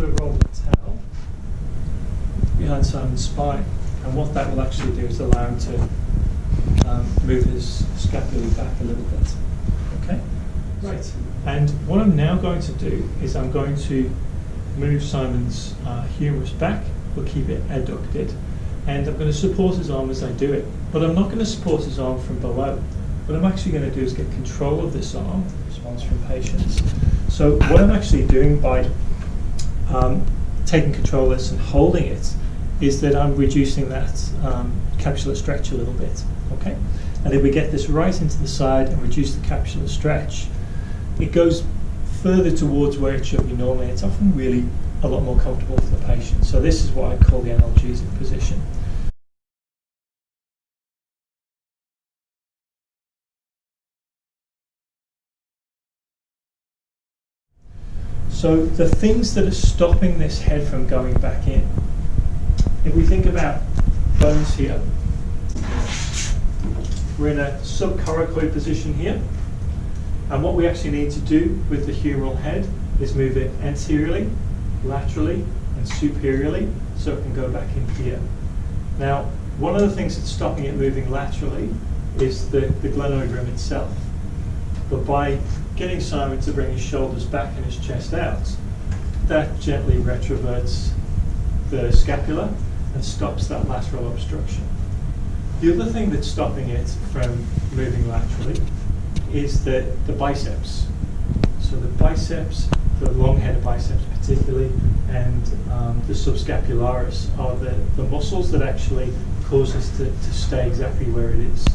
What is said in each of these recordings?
going to roll the towel behind Simon's spine, and what that will actually do is allow him to move his scapula back a little bit. Okay? Right. And what I'm now going to do is I'm going to move Simon's humerus back. We'll keep it adducted. And I'm going to support his arm as I do it. But I'm not going to support his arm from below. What I'm actually going to do is get control of this arm. Response from patients. So what I'm actually doing by taking control of this and holding it is that I'm reducing that capsular stretch a little bit. Okay? And if we get this right into the side and reduce the capsular stretch, it goes further towards where it should be normally. It's often really a lot more comfortable for the patient. So this is what I call the analgesic position. So the things that are stopping this head from going back in, if we think about bones here, we're in a subcoracoid position here, and what we actually need to do with the humeral head is move it anteriorly, laterally, and superiorly so it can go back in here. Now, one of the things that's stopping it moving laterally is the glenoid rim itself. But by getting Simon to bring his shoulders back and his chest out, that gently retroverts the scapula and stops that lateral obstruction. The other thing that's stopping it from moving laterally is the biceps. So the biceps, the long-headed biceps particularly, and the subscapularis are the muscles that actually cause us to stay exactly where it is.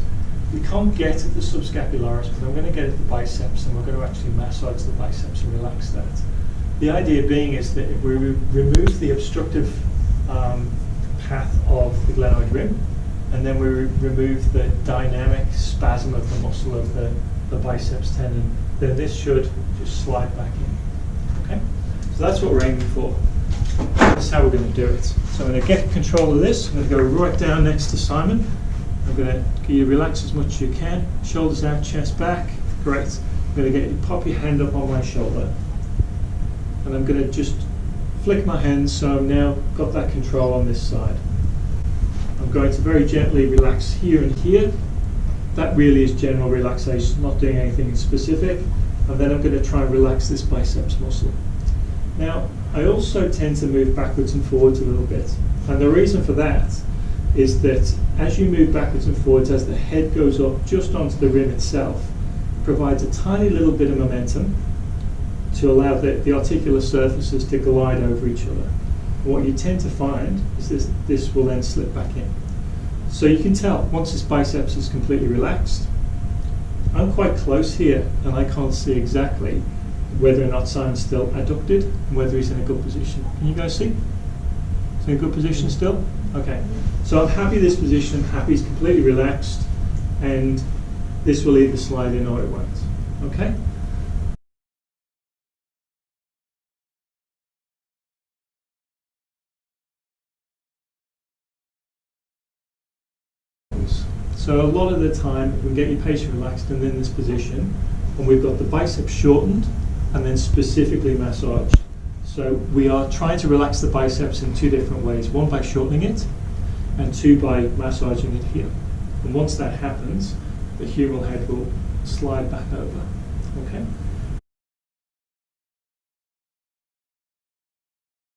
We can't get at the subscapularis, but I'm going to get at the biceps, and we're going to actually massage the biceps and relax that. The idea being is that if we remove the obstructive path of the glenoid rim, and then we remove the dynamic spasm of the muscle of the biceps tendon, then this should just slide back in. Okay? So that's what we're aiming for. That's how we're going to do it. So I'm going to get control of this. I'm going to go right down next to Simon. I'm going to get you to relax as much as you can. Shoulders out, chest back. Great. I'm going to get you to pop your hand up on my shoulder. And I'm going to just flick my hands so I've now got that control on this side. I'm going to very gently relax here and here. That really is general relaxation, not doing anything specific. And then I'm going to try and relax this biceps muscle. Now, I also tend to move backwards and forwards a little bit. And the reason for that is that as you move backwards and forwards, as the head goes up just onto the rim itself, it provides a tiny little bit of momentum to allow the articular surfaces to glide over each other. What you tend to find is this will then slip back in. So you can tell, once this biceps is completely relaxed, I'm quite close here and I can't see exactly whether or not Simon's still adducted and whether he's in a good position. Can you guys see? Is he in a good position still? Okay. So I'm happy this position, happy he's completely relaxed, and this will either slide in or it won't. Okay? So a lot of the time, we can get your patient relaxed and in this position, and we've got the biceps shortened and then specifically massaged. So we are trying to relax the biceps in two different ways. One, by shortening it, and two, by massaging it here. And once that happens, the humeral head will slide back over. Okay?